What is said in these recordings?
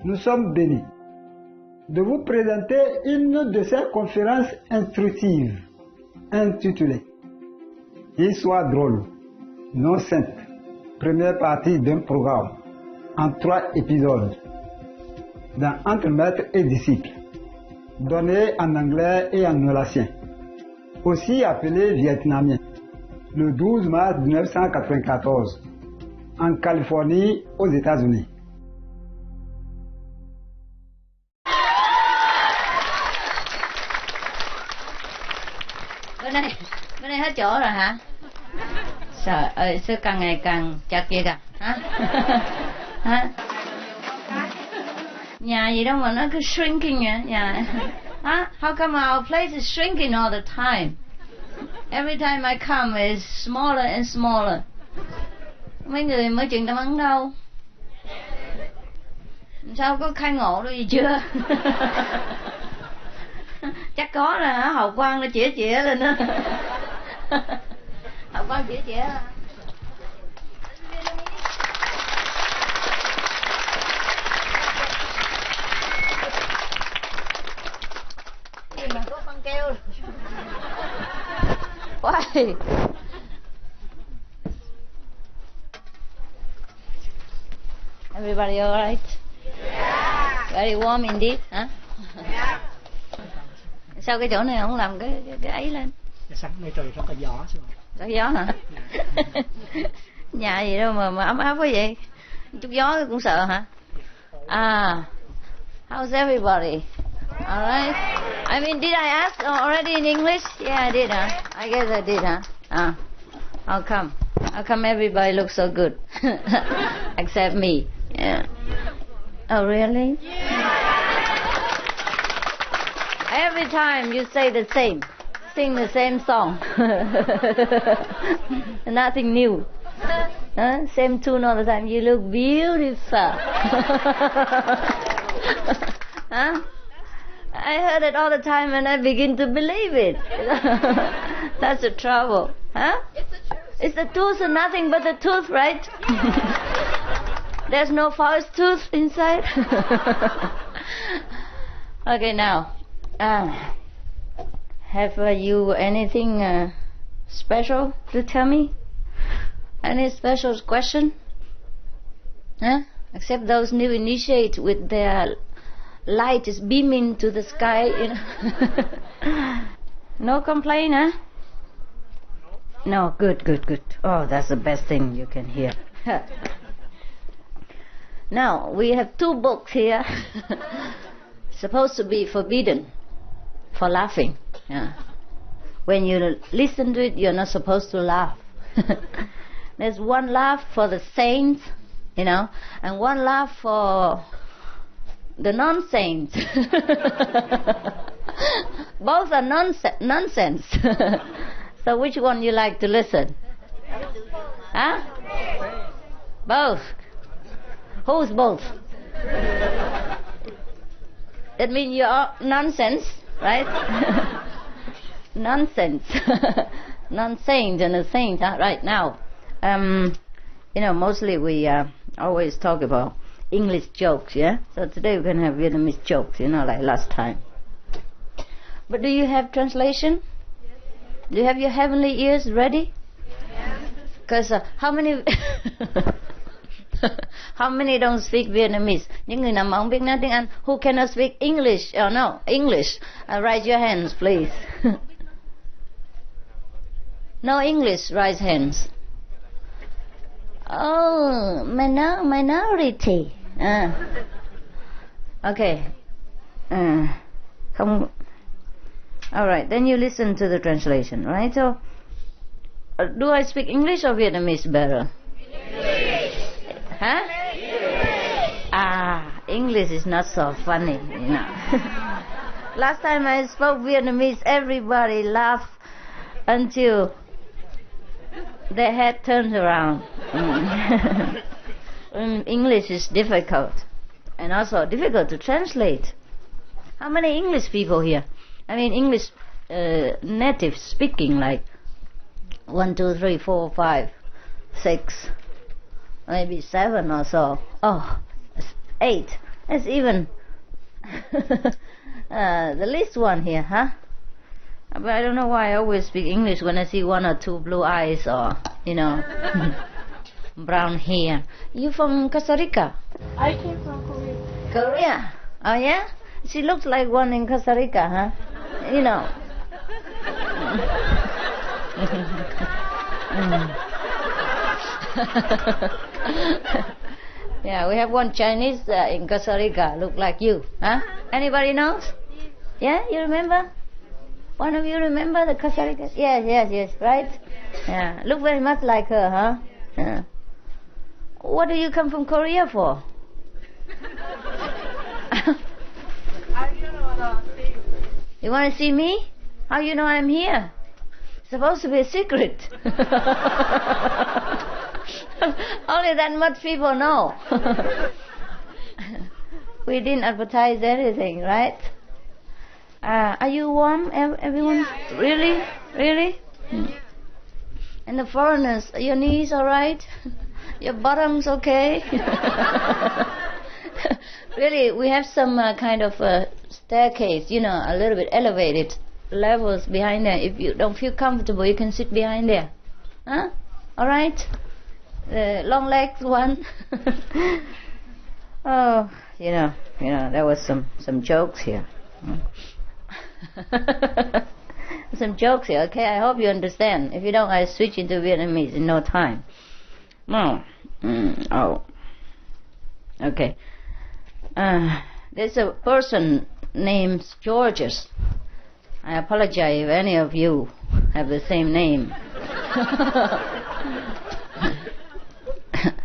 nous sommes bénis de vous présenter une de ces conférences instructives intitulée Histoire drôle, non simple, première partie d'un programme en 3 épisodes dans Entre maître et disciple, donné en anglais et en nolassien, aussi appelé vietnamien, le 12 mars 1994, en Californie, aux États-Unis. Bên đây hết chỗ rồi hả? Trời ơi, sao càng ngày càng chật vậy kìa, hả? Hả? Nhà gì đâu mà nó cứ shrinking vậy, nhà. Huh? How come our place is shrinking all the time? Every time I come, it's smaller and smaller. Mấy người mới chuyện tâm ấn đâu? Sao có khai ngộ đâu gì chưa? Chắc có rồi hả? Hậu quang nó chĩa lên đó. Hậu quang chĩa. Gì mà có con keo. Why? Everybody all right? Yeah. Very warm indeed, hả? Yeah. Sao cái chỗ này không làm cái ấy lên? Sáng nay trời rất là gió. Rất gió hả? Nhà gì đâu mà ấm áp quá vậy? Chút gió cũng sợ hả? Ah, how's everybody? All right. I mean, did I ask already in English? Yeah, I did, huh? I guess I did, huh? Ah, how come? How come everybody looks so good? Except me. Yeah. Oh, really? Every time you say the same, sing the same song. Nothing new. Huh? Same tune all the time. You look beautiful. Huh? I heard it all the time and I begin to believe it. That's the trouble. Huh? It's the truth and nothing but the truth, right? There's no false tooth inside. Okay, now. Have you anything special to tell me? Any special question? Huh? Except those new initiates with their light is beaming to the sky, you know. No complaint, huh? No, good. Oh, that's the best thing you can hear. Now, we have 2 books here. Supposed to be forbidden for laughing. Yeah. When you listen to it, you're not supposed to laugh. There's one laugh for the saints, you know, and one laugh for the non-saints. Both are nonsense. So which one you like to listen? Huh? Both. Who's both? That means you're nonsense, right? Nonsense. Non-saint and a saint, huh? Right now. You know, mostly we always talk about English jokes, yeah? So today we can have Vietnamese jokes, you know, like last time. But do you have translation? Do you have your heavenly ears ready? Because how many... How many don't speak Vietnamese? Những người nào mà không biết nói tiếng Anh, who cannot speak English? Oh no, English. Raise your hands, please. No English, raise hands. Oh, minority. Okay. Không. All right, then you listen to the translation, right? So, do I speak English or Vietnamese better? English. Huh? English. English is not so funny, you know. Last time I spoke Vietnamese, everybody laughed until their head turned around. English is difficult, and also difficult to translate. How many English people here? I mean, English native speaking, like 1, 2, 3, 4, 5, 6, maybe 7 or so. Oh, 8. That's even the least one here, huh? But I don't know why I always speak English when I see one or two blue eyes or, brown hair. You from Costa Rica? I came from Korea. Korea? Oh yeah? She looks like one in Costa Rica, huh? Yeah, we have one Chinese in Costa Rica, look like you, huh? Anybody knows? Yeah, you remember? One of you remember the Costa Rica? Yes, right? Yeah, look very much like her, huh? Yeah. What do you come from Korea for? You want to see me? How you know I'm here? It's supposed to be a secret. Only that much people know. We didn't advertise anything, right? Are you warm, everyone? Yeah. Really? And the foreigners, your knees all right? Your bottom's okay? Really, we have some kind of staircase, a little bit elevated levels behind there. If you don't feel comfortable, you can sit behind there. Huh? All right? The long legs one. Oh, there was some jokes here. Some jokes here, okay? I hope you understand. If you don't, I switch into Vietnamese in no time. No. Oh. Okay. There's a person named Georges. I apologize if any of you have the same name.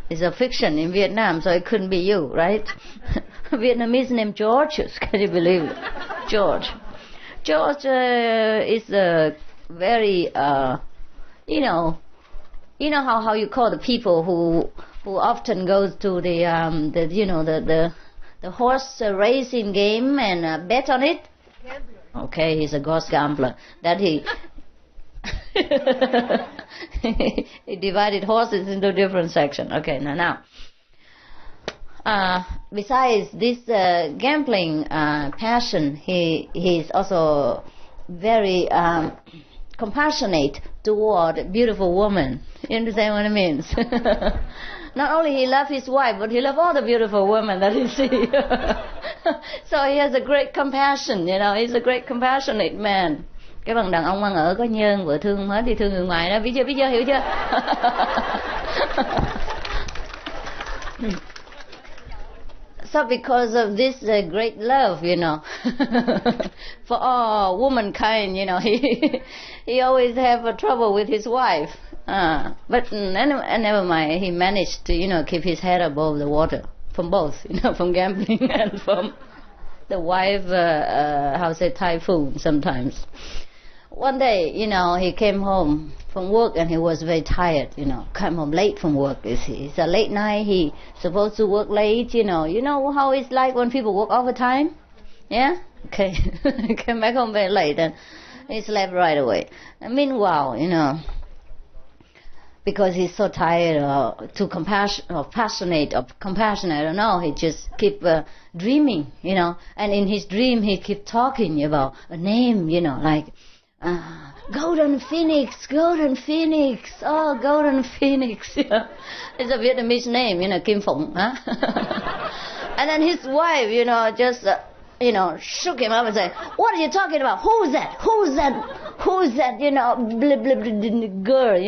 It's a fiction in Vietnam, so it couldn't be you, right? Vietnamese name Georges, can you believe it? George. George is a very, you know how you call the people who often goes to the horse racing game and bet on it. Okay, he's a horse gambler. That he he divided horses into different sections. Okay, now. Besides this gambling passion, he's also very compassionate toward beautiful women. You understand what it means? Not only he loves his wife, but he loves all the beautiful women that he sees. So he has a great compassion, he's a great compassionate man. Cái bằng đàn ông ăn ở có nhân, vừa thương hết thì thương người ngoài đó, biết chưa, hiểu chưa? So because of this great love, for all womankind, he always have a trouble with his wife. But never mind, he managed to, keep his head above the water from both, from gambling and from the wife, typhoon sometimes. One day, he came home from work and he was very tired, came home late from work. It's a late night, he supposed to work late, You know how it's like when people work overtime? Yeah? Okay. He came back home very late and he slept right away. And meanwhile, because he's so tired too passionate, I don't know, he just keep dreaming, and in his dream he keep talking about a name, like Golden Phoenix, oh, Golden Phoenix. It's a Vietnamese name, Kim Phụng, huh? And then his wife, just shook him up and said, "What are you talking about? Who's that, blah, blah, blah, girl,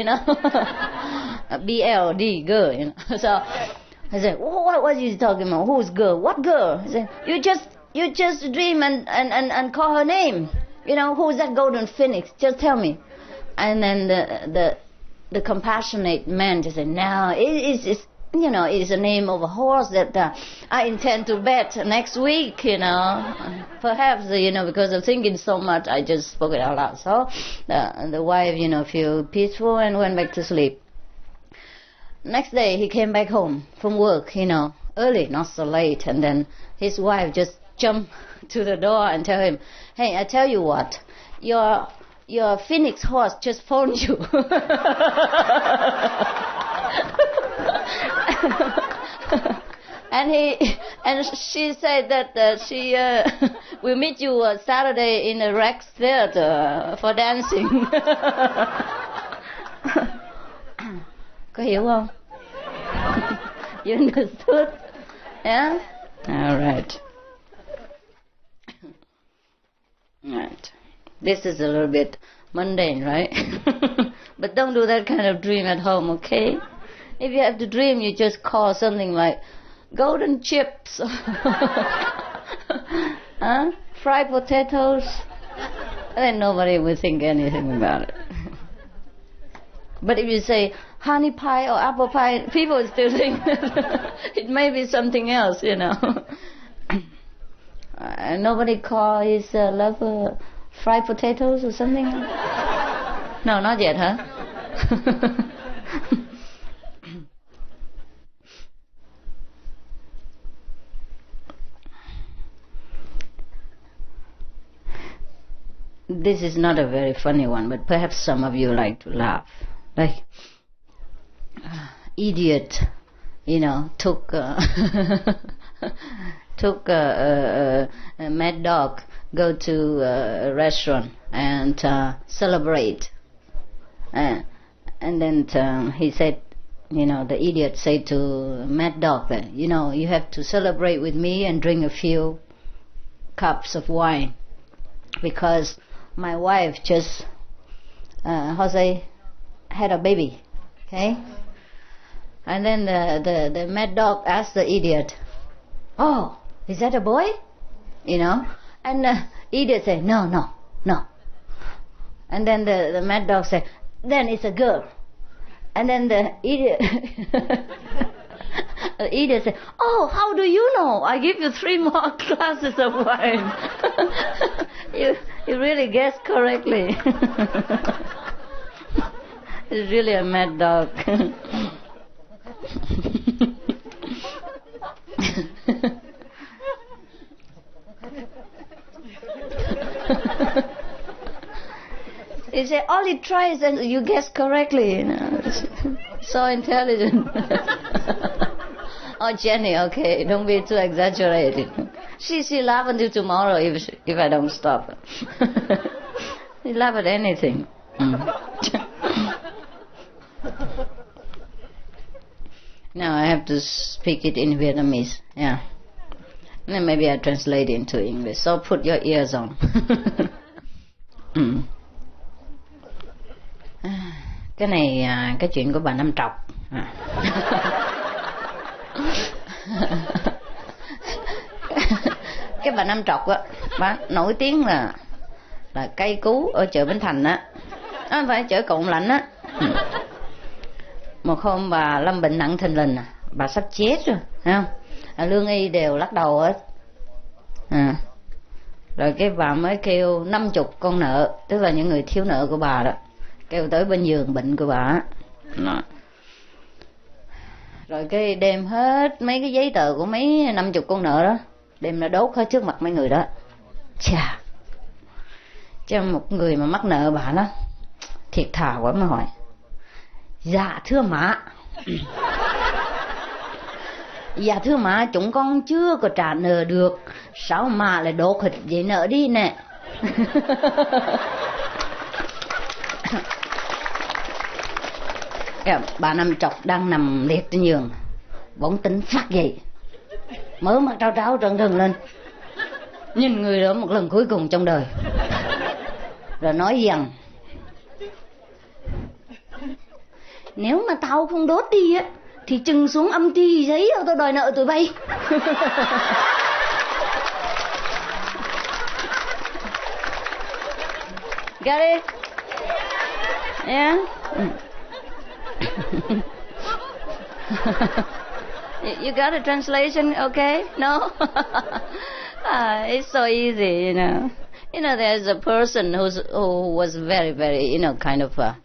BLD, girl, So I said, what are you talking about? Who's girl? What girl? He said, you just dream and call her name. Who's that Golden Phoenix? Just tell me." And then the compassionate man just said, "No, it's it's the name of a horse that I intend to bet next week, Perhaps, because of thinking so much, I just spoke it out loud." So the wife, feel peaceful and went back to sleep. Next day, he came back home from work, early, not so late. And then his wife just jumped to the door and tell him, "Hey, I tell you what, your Phoenix horse just phoned you." And she said that she will meet you Saturday in the Rex Theater for dancing. Có hiểu không? You understood? Yeah? All right. Right. This is a little bit mundane, right? But don't do that kind of dream at home, okay? If you have to dream, you just call something like golden chips, fried potatoes, then nobody will think anything about it. But if you say honey pie or apple pie, people still think that it may be something else, you know. Nobody call his lover fried potatoes or something? No, not yet, huh? This is not a very funny one, but perhaps some of you like to laugh. Like, idiot, you know, took a mad dog, go to a restaurant and celebrate. And then he said, you know, the idiot said to mad dog that, you know, you have to celebrate with me and drink a few cups of wine, because my wife just, had a baby, okay? And then the mad dog asked the idiot, oh, is that a boy? You know? And the idiot said, no. And then the mad dog said, then it's a girl. And then the idiot the idiot said, oh, how do you know? I give you 3 more glasses of wine. You really guessed correctly. It's really a mad dog. He said, all he tries and you guess correctly, you know. So intelligent. Oh, Jenny, okay, don't be too exaggerated. She laugh until tomorrow if I don't stop her. She laugh at anything. Now I have to speak it in Vietnamese. Yeah. And then maybe I translate it into English. So put your ears on. Cái này cái chuyện của bà Năm Trọc. Cái bà Năm Trọc á, bà nổi tiếng là cây cú ở chợ Bến Thành á, không phải chợ Cồn Lạnh á. Một hôm bà lâm bệnh nặng thình lình, bà sắp chết rồi, thấy không? Lương y đều lắc đầu hết. Rồi cái bà mới kêu 50 con nợ, tức là những người thiếu nợ của bà đó, kêu tới bên giường bệnh của bà. Rồi cái đem hết mấy cái giấy tờ của mấy 50 con nợ đó, đem nó đốt hết trước mặt mấy người đó. Chà, cho một người mà mắc nợ bà đó thiệt thà quá, mới hỏi, dạ thưa mã. Dạ thưa mã, chúng con chưa có trả nợ được, sao mà lại đốt hết giấy nợ đi nè. Bà Năm Trọc đang nằm liệt trên giường, bỗng tỉnh phát dậy, mở mắt trao tráo trợn trừng lên, nhìn người đó một lần cuối cùng trong đời, rồi nói rằng, nếu mà tao không đốt đi á thì chừng xuống âm ty giấy rồi tao đòi nợ tụi bay. Got it? Yeah? You got a translation? Okay? No? It's so easy, you know. You know, there's a person who was very, very, you know, kind of a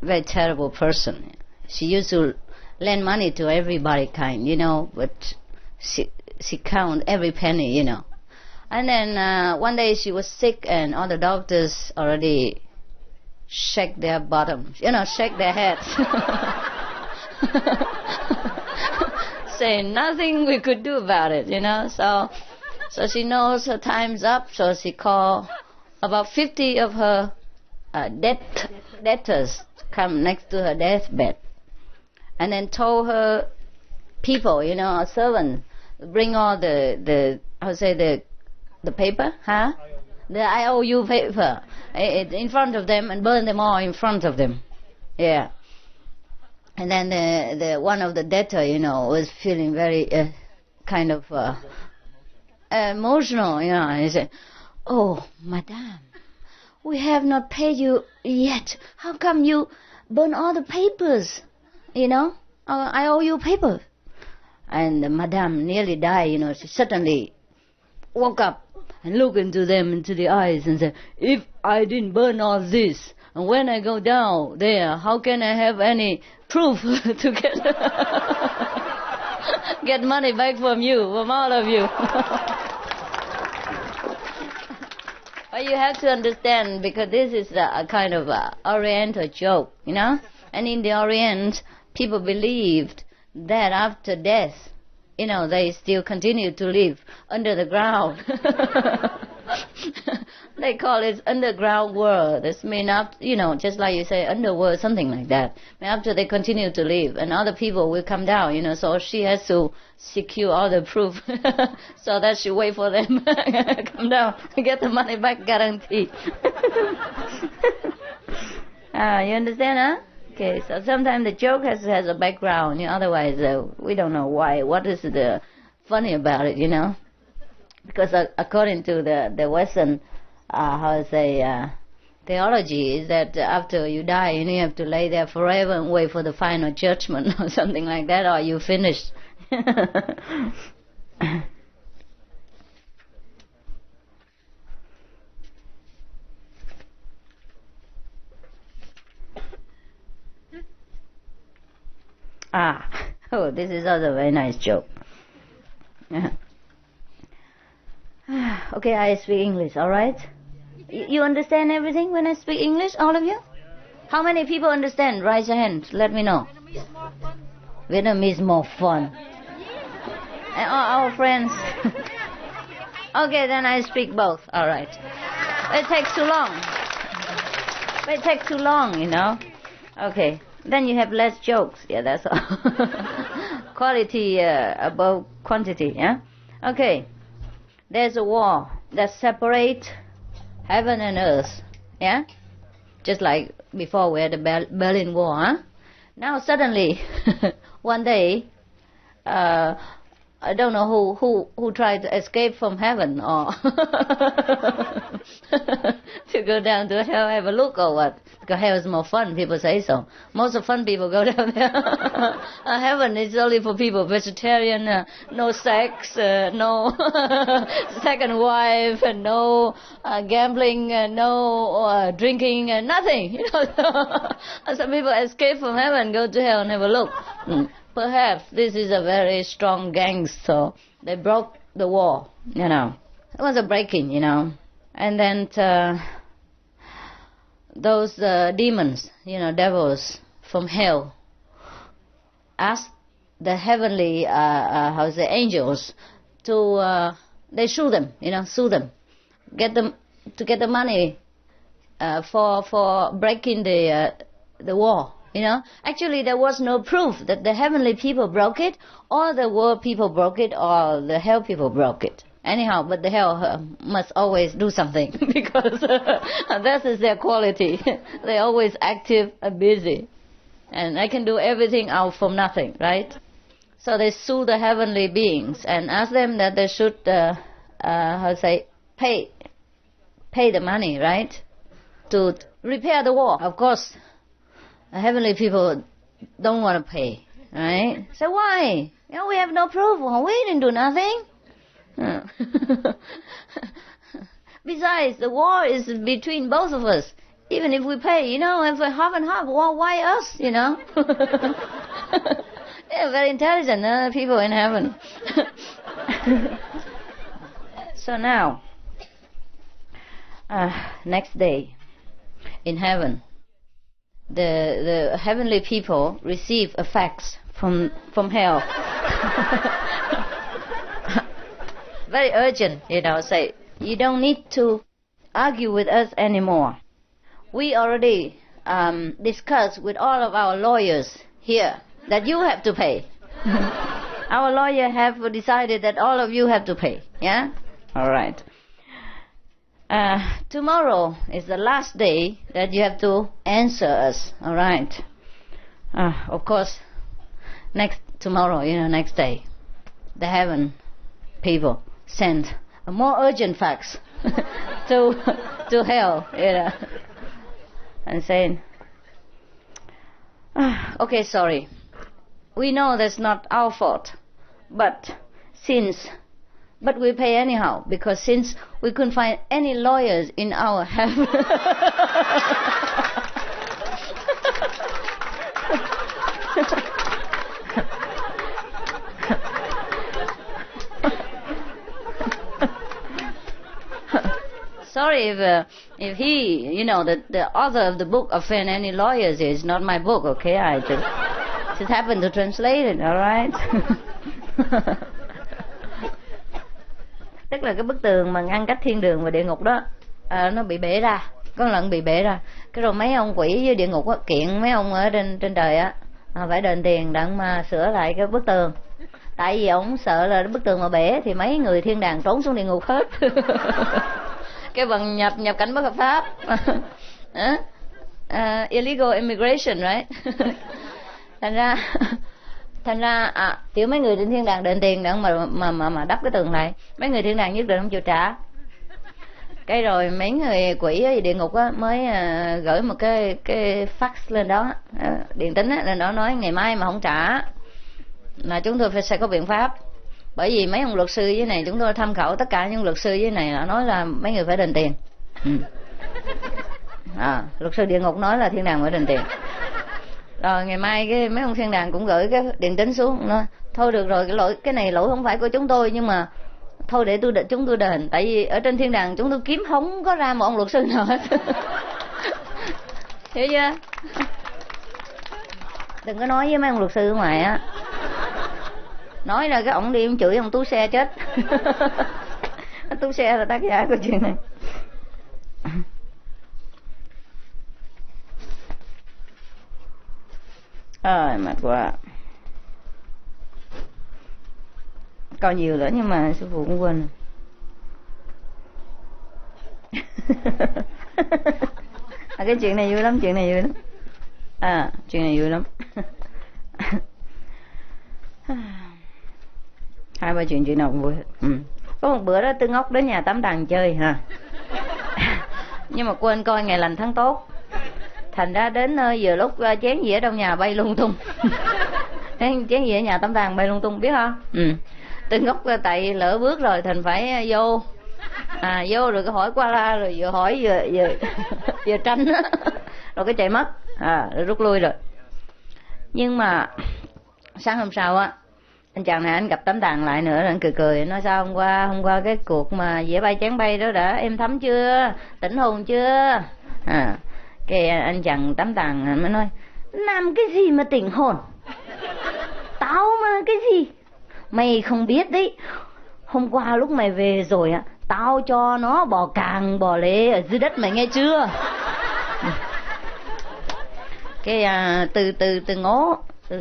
very terrible person. She used to lend money to everybody, you know, but she count every penny, you know. And then one day she was sick, and all the doctors already shake their bottoms, you know, shake their heads. say nothing we could do about it, So she knows her time's up, so she called about 50 of her debtors to come next to her deathbed. And then told her people, her servants, bring all the paper, the IOU paper in front of them and burn them all in front of them. Yeah. And then the one of the debtor, was feeling very kind of emotional, and he said, "Oh, madame, we have not paid you yet. How come you burn all the papers? I owe you paper." And madame nearly died, she suddenly woke up and looked into the eyes and said, "If I didn't burn all this, and when I go down there, how can I have any proof to get money back from all of you?" But you have to understand, because this is a kind of Oriental joke, And in the Orient, people believed that after death, they still continue to live under the ground. They call it underground world. This means, just like you say, underworld, something like that. After they continue to live, and other people will come down, so she has to secure all the proof so that she wait for them come down and get the money back, guaranteed. You understand, huh? Okay, so sometimes the joke has a background, otherwise we don't know why. What is the funny about it, Because according to the Western, theology is that after you die, you have to lay there forever and wait for the final judgment or something like that, or you finish. This is also a very nice joke. Okay, I speak English, all right? You understand everything when I speak English, all of you? How many people understand? Raise your hand, let me know. Vietnamese more fun. And all our friends. Okay, then I speak both, all right. It takes too long. Okay, then you have less jokes. Yeah, that's all. Quality above quantity, yeah? Okay. There's a wall that separates heaven and earth, yeah? Just like before we had the Berlin Wall, huh? Now suddenly, one day, I don't know who tried to escape from heaven or to go down to hell, have a look or what. Because hell is more fun, people say so. Most of fun people go down there. Heaven is only for people vegetarian, no sex, no second wife, and no gambling, no drinking, nothing. Some people escape from heaven, go to hell and have a look. Perhaps this is a very strong gang, so they broke the wall, It was a break-in, And then those demons, devils from hell, asked the heavenly, angels to, they sue them, get them to get the money for breaking the wall. Actually there was no proof that the heavenly people broke it, or the world people broke it, or the hell people broke it. Anyhow, but the hell must always do something because that is their quality. They're always active and busy, and they can do everything out from nothing, right? So they sue the heavenly beings and ask them that they should, pay the money, right, to repair the wall. Of course, the heavenly people don't want to pay, right? So why? We have no proof. Well, we didn't do nothing. Besides, the war is between both of us. Even if we pay, if we're half and half, well, why us, They're very intelligent people in heaven. So now, next day, in heaven, the heavenly people receive a fax from hell. Very urgent, say, you don't need to argue with us anymore. We already discussed with all of our lawyers here that you have to pay. Our lawyer have decided that all of you have to pay. Yeah? All right. Tomorrow is the last day that you have to answer us. All right. Of course, tomorrow, next day, the heaven people send a more urgent fax to hell, and saying, okay, sorry, we know that's not our fault, but we pay anyhow, because since we couldn't find any lawyers in our heaven. Sorry if he, the author of the book offend any lawyers. It's not my book, okay? I just happened to translate it, all right? Tức là cái bức tường mà ngăn cách thiên đường và địa ngục đó, nó bị bể ra, có lần bị bể ra. Cái rồi mấy ông quỷ với địa ngục á, kiện mấy ông ở trên trời á, phải đền tiền đặng mà sửa lại cái bức tường. Tại vì ông sợ là bức tường mà bể thì mấy người thiên đàng trốn xuống địa ngục hết. Cái bằng nhập cảnh bất hợp pháp. Illegal immigration, right? thành ra kiểu mấy người trên thiên đàng đền tiền để mà đắp cái tường này, mấy người thiên đàng nhất định không chịu trả. Cái rồi mấy người quỷ ở địa ngục á mới gửi một cái fax lên đó, điện tín lên đó, nói ngày mai mà không trả là chúng tôi sẽ có biện pháp. Bởi vì mấy ông luật sư dưới này, chúng tôi tham khảo tất cả những luật sư dưới này là nói là mấy người phải đền tiền. Luật sư địa ngục nói là thiên đàng phải đền tiền. Rồi ngày mai mấy ông thiên đàng cũng gửi cái điện tín xuống, nói thôi được rồi, cái này lỗi không phải của chúng tôi, nhưng mà thôi để chúng tôi đền, tại vì ở trên thiên đàng chúng tôi kiếm không có ra một ông luật sư nào hết. Hiểu chưa? Đừng có nói với mấy ông luật sư ở ngoài á, nói là cái ổng đi ông chửi ông Tú Xe chết. Tú Xe là tác giả của chuyện này. Mệt quá. Còn nhiều nữa nhưng mà sư phụ cũng quên. Cái chuyện này vui lắm, chuyện này vui lắm. Chuyện này vui lắm. 2-3 chuyện nào cũng vui. Có một bữa đó Tư Ngốc đến nhà Tám Đàn chơi ha. Nhưng mà quên coi ngày lành tháng tốt. Thành ra đến nơi vừa lúc chén dĩa trong nhà bay lung tung. Chén dĩa nhà Tám Đàn bay lung tung, biết không? Tư Ngốc tại lỡ bước rồi Thành phải vô. Vô rồi cái hỏi qua la, rồi vừa hỏi vừa tranh á. Rồi cái chạy mất. Rồi rút lui rồi. Nhưng mà sáng hôm sau á, anh chàng này anh gặp Tám Đàn lại nữa, anh cười nói sao hôm qua cái cuộc mà dĩa bay chén bay đó đã êm thấm chưa, tỉnh hồn chưa? Cái anh chàng Tám Đàn mới nói, làm cái gì mà tỉnh hồn, tao mà cái gì mày không biết đấy. Hôm qua lúc mày về rồi á, tao cho nó bò càng bò lê ở dưới đất, mày nghe chưa? Cái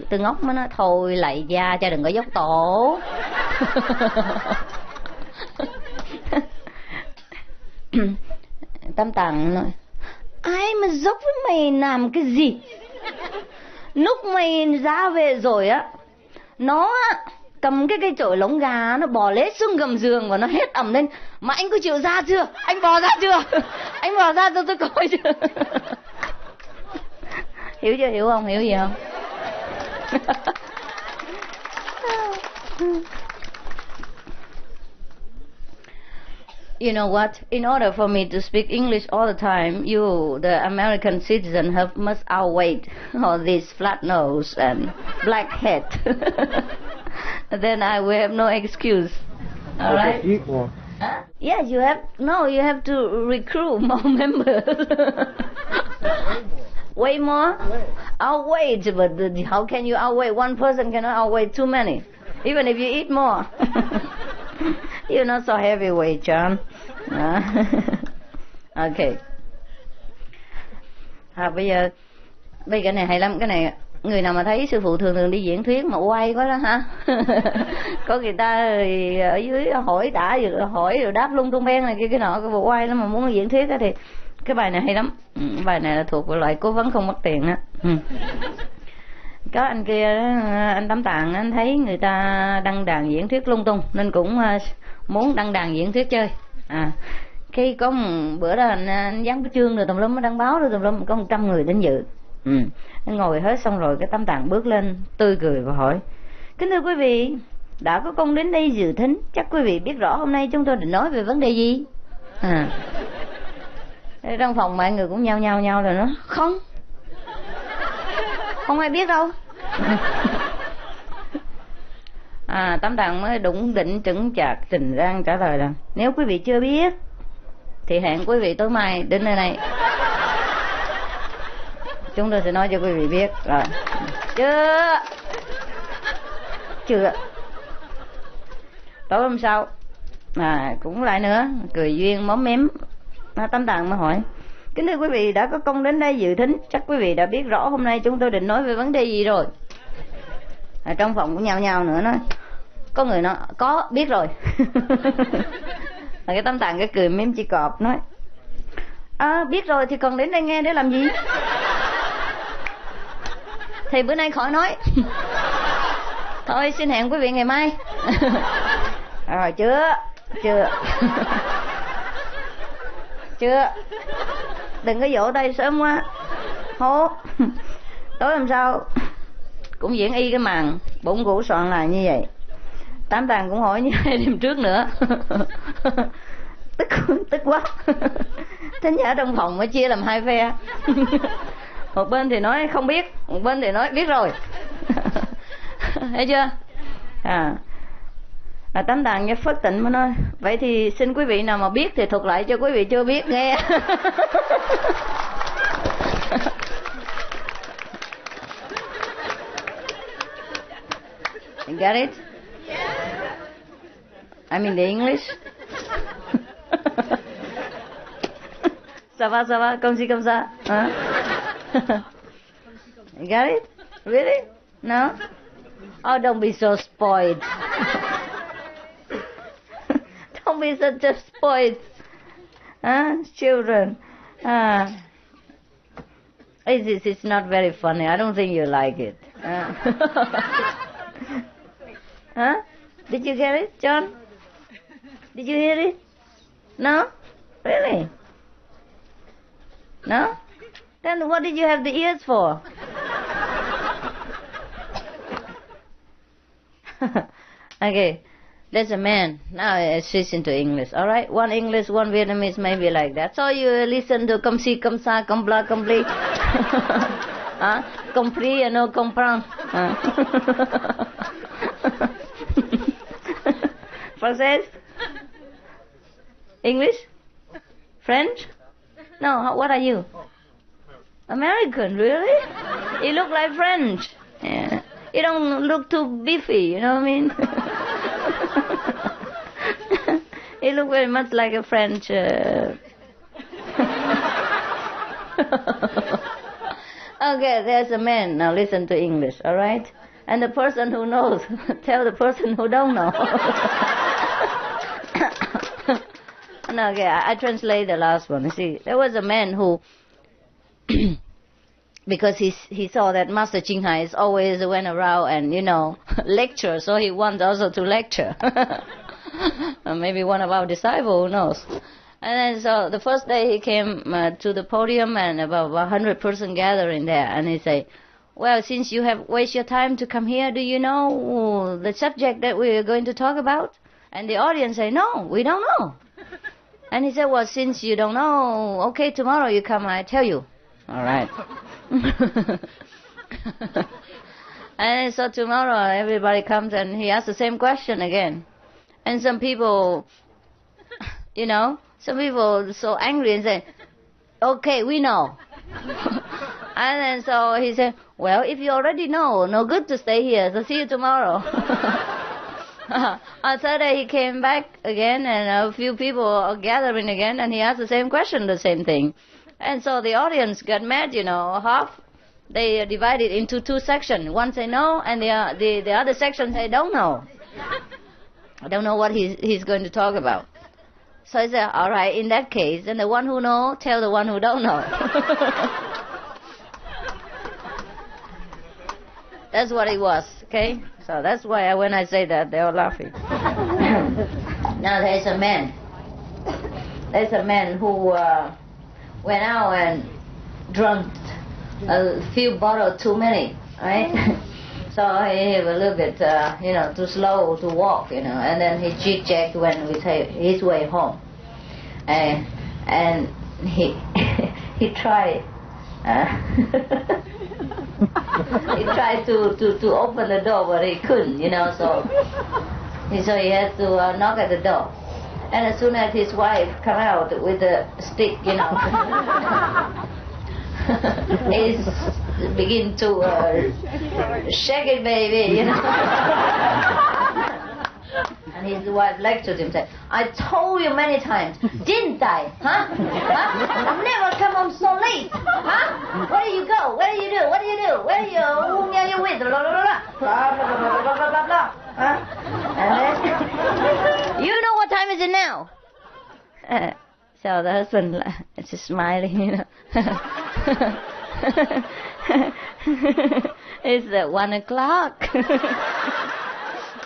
từ Ngốc mới nói, thôi lạy da cha đừng có dốc tổ. Tám Đàn nói, ai mà dốc với mày làm cái gì? Lúc mày ra về rồi á, nó cầm cái cây chổi lống gà, nó bò lết xuống gầm giường và nó hét ầm lên, mà anh có chịu ra chưa? Anh bò ra chưa? Anh bò ra cho tôi coi chưa? Hiểu chưa? Hiểu không? Hiểu gì không? You know what? In order for me to speak English all the time, you, the American citizen, must outweigh all this flat nose and black head. Then I will have no excuse. All right? Equal. Yes, you have to recruit more members. Way more? Outweigh, but how can you outweigh? One person cannot outweigh too many. Even if you eat more. You're not so heavyweight, John. Okay. Bây giờ cái này hay lắm. Cái này người nào mà thấy sư phụ thường đi diễn thuyết mà oai quá đó hả? Có người ta ở dưới hỏi rồi đáp lung tung beng này kia cái nọ, cái bộ oai lắm mà muốn diễn thuyết đó thì cái bài này hay lắm. Bài này là thuộc loại cố vấn không mất tiền đó. Có anh kia, anh Tám Tạng, anh thấy người ta đăng đàn diễn thuyết lung tung nên cũng muốn đăng đàn diễn thuyết chơi. Khi có một bữa đó anh dán cái chương rồi tùm lum, đăng báo rồi tùm lum, có 100 người đến dự. Anh ngồi hết xong rồi, cái Tám Tạng bước lên tươi cười và hỏi: kính thưa quý vị, đã có công đến đây dự thính, chắc quý vị biết rõ hôm nay chúng tôi định nói về vấn đề gì? Trong phòng mọi người cũng nhao rồi nó không ai biết đâu. Tám Tạng mới đủng đỉnh chững chạc trình rang trả lời là: nếu quý vị chưa biết thì hẹn quý vị tối mai đến nơi này, chúng tôi sẽ nói cho quý vị biết. Rồi chưa tối hôm sau cũng lại nữa, cười duyên móm mém. Tám Tạng mới hỏi: kính thưa quý vị, đã có công đến đây dự thính, chắc quý vị đã biết rõ hôm nay chúng tôi định nói về vấn đề gì rồi? Trong phòng cũng nhao nữa nói: có người nói có biết rồi. Cái Tám Tạng cái cười mím chỉ cọp nói: biết rồi thì còn đến đây nghe để làm gì? Thì bữa nay khỏi nói. Thôi xin hẹn quý vị ngày mai. Rồi chưa đừng có vỗ tay sớm quá hố. Tối hôm sau cũng diễn y cái màn bụng củ soạn lại như vậy. Tám Tạng cũng hỏi như hai đêm trước nữa. Tức quá. Thính giả trong phòng mới chia làm hai phe. Một bên thì nói không biết, một bên thì nói biết rồi. Thấy chưa? Tám Tạng như phất tịnh mới nói: vậy thì xin quý vị nào mà biết thì thuật lại cho quý vị chưa biết nghe. You get it? I mean the English. Ça va, comme ci comme ça. You got it? Really? No? Oh, don't be so spoiled. Don't be such a spoiled children. It's not very funny. I don't think you like it. Did you get it, John? Did you hear it? No? Really? No? Then what did you have the ears for? Okay, there's a man. Now I switch into English, all right? One English, one Vietnamese, maybe like that. So you listen to comme ci, comme ça, comme bla, comme bli. Compris and no comprend. Français? English? French? No, what are you? American, really? You look like French. Yeah. You don't look too beefy, you know what I mean? You look very much like a French... Okay, there's a man. Now listen to English, all right? And the person who knows, tell the person who don't know. No, okay, I translate the last one. You see, there was a man who... because he saw that Master Ching Hai is always went around and, lecture, so he wants also to lecture. Maybe one of our disciples, who knows. And then so the first day he came to the podium and about 100 person gathering there, and he said, well, since you have wasted your time to come here, do you know the subject that we are going to talk about? And the audience say, no, we don't know. And he said, well, since you don't know, okay, tomorrow you come, I tell you. All right. And so tomorrow everybody comes and he asks the same question again. And some people, some people so angry and say, okay, we know. And then so he said, well, if you already know, no good to stay here, so see you tomorrow. On third day he came back again, and a few people are gathering again, and he asked the same question, the same thing. And so the audience got mad, half. They divided into two sections. One say no, and the other section say don't know. I don't know what he's going to talk about. So I said, all right, in that case, then the one who know, tell the one who don't know. That's what it was, okay? So that's why when I say that, they are laughing. Now there's a man. There's a man who went out and drunk a few bottles too many, right? So he was a little bit, too slow to walk, and then he jig-jagged when we say his way home. And he tried he tried to open the door, but he couldn't, so he had to knock at the door. And as soon as his wife come out with a stick, he begin to shake it, baby, And his wife lectured him, said, I told you many times, didn't I? Huh? I never come home so late. Huh? Where do you go? Where do you do? What do you do? Where are you? Whom are you with? Blah, blah, blah, blah, blah, blah, blah, blah, blah, blah. Huh? And then, you know what time is it now? So the husband is just smiling, It's 1 o'clock.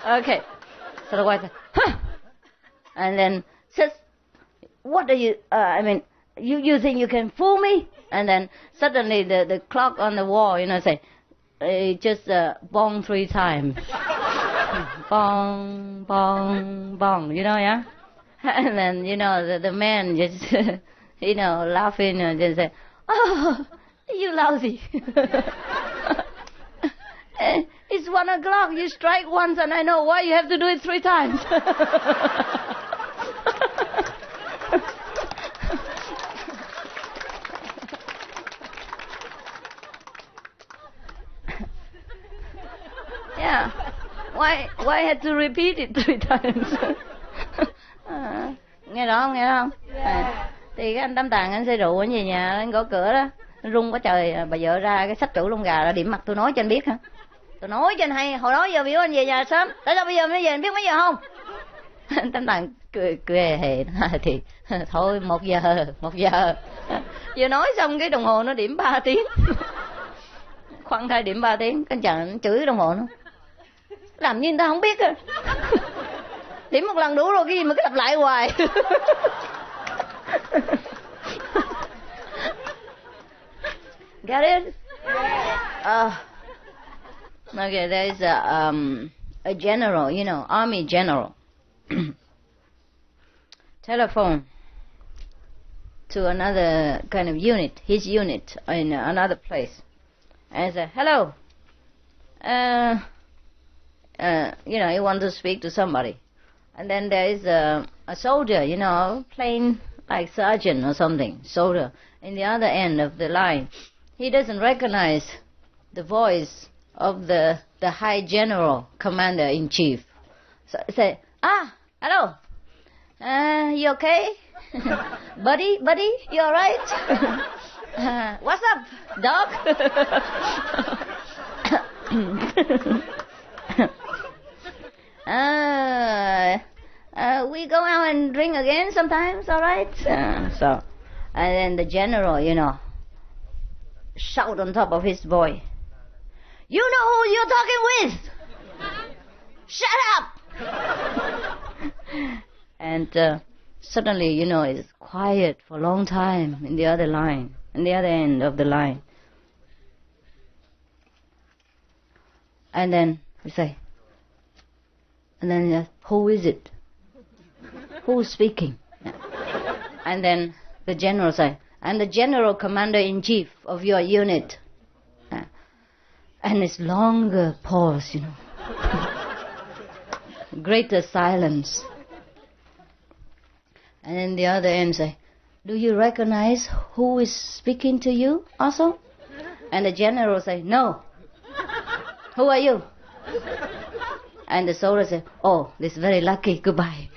Okay. So the wife said, huh? And then says, what do you, you think you can fool me? And then suddenly the clock on the wall, say, it just bong 3 times. Bong, bong, bong, yeah? And then, the man just, laughing and just say, oh, you lousy. It's 1 o'clock. You strike once and I know why you have to do it 3 times. Yeah. Why had to repeat it 3 times? Nghe rõ không? Thì cái anh Tam Tạng anh xây rượu anh về nhà anh gõ cửa đó, anh rung quá trời, bà vợ ra cái xách rượu lông gà ra điểm mặt tôi nói cho anh biết hả? Tôi nói cho anh hay, hồi đó giờ biểu anh về nhà sớm, tại sao bây giờ mới về, anh biết mấy giờ không? Anh Tam Tạng cười hề, thì thôi 1 giờ. Vừa nói xong cái đồng hồ nó điểm 3 tiếng. Khoan thai điểm 3 tiếng, cái chàng chửi cái đồng hồ nó. Làm như người ta không biết à. Điểm 1 lần đủ rồi, cái gì mà cứ lặp lại hoài. Got it? Okay, there's a general, army general. Telephone to another kind of unit, his unit in another place. And say, hello. He wants to speak to somebody. And then there is a soldier, playing like sergeant or something, soldier, in the other end of the line. He doesn't recognize the voice of the high general, commander-in-chief. So say, hello, you okay? buddy, you all right? What's up, dog? We go out and drink again sometimes, all right? And then the general, shout on top of his voice, you know who you're talking with? Shut up! And suddenly, it's quiet for a long time in the other line, in the other end of the line. And then we say, who is it? Who's speaking? And then the general say, I'm the general commander-in-chief of your unit. And it's longer pause, Greater silence. And then the other end say, do you recognize who is speaking to you also? And the general say, no. Who are you? And the soldier said, oh, this is very lucky, goodbye.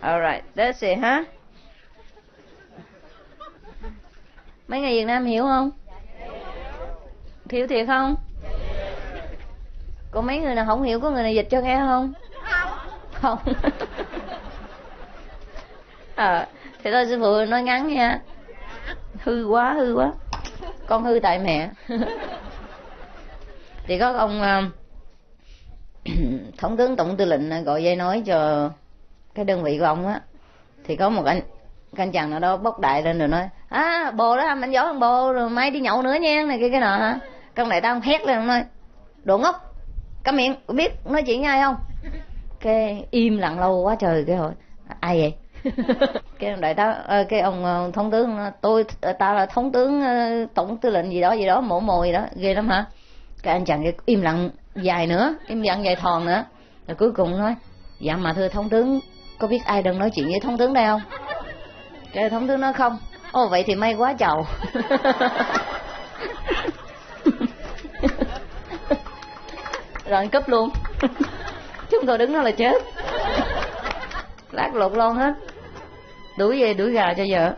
All right, that's it, huh? Mấy người Việt Nam hiểu không? Hiểu thiệt không? Còn mấy người nào không hiểu, có người nào dịch cho nghe không? Không. Thì thôi sư phụ nói ngắn nha. Hư quá. Con hư tại mẹ. Thì có ông thống tướng tổng tư lệnh gọi dây nói cho cái đơn vị của ông á. Thì có một anh chàng nào đó bốc đại lên rồi nói, bồ đó anh giỏi hơn bồ, rồi mai đi nhậu nữa nha, này cái nọ hả. Con đại tao hét lên nói, đồ ngốc, câm miệng, biết nói chuyện với ai không? Cái im lặng lâu quá trời, cái hỏi ai vậy? Cái ông đại tá, cái ông thống tướng nói, tao là thống tướng tổng tư lệnh gì đó mổ gì đó, ghê lắm hả? Cái anh chàng im lặng dài nữa, im lặng dài thòn nữa, rồi cuối cùng nói, dạ mà thưa thống tướng, có biết ai đang nói chuyện với thống tướng đây không? Cái thống tướng nói không. Ồ vậy thì may quá chầu. Rồi anh cúp luôn. Chúng tôi đứng đó là chết. Lát lột lon hết. Đuổi về đuổi gà cho vợ.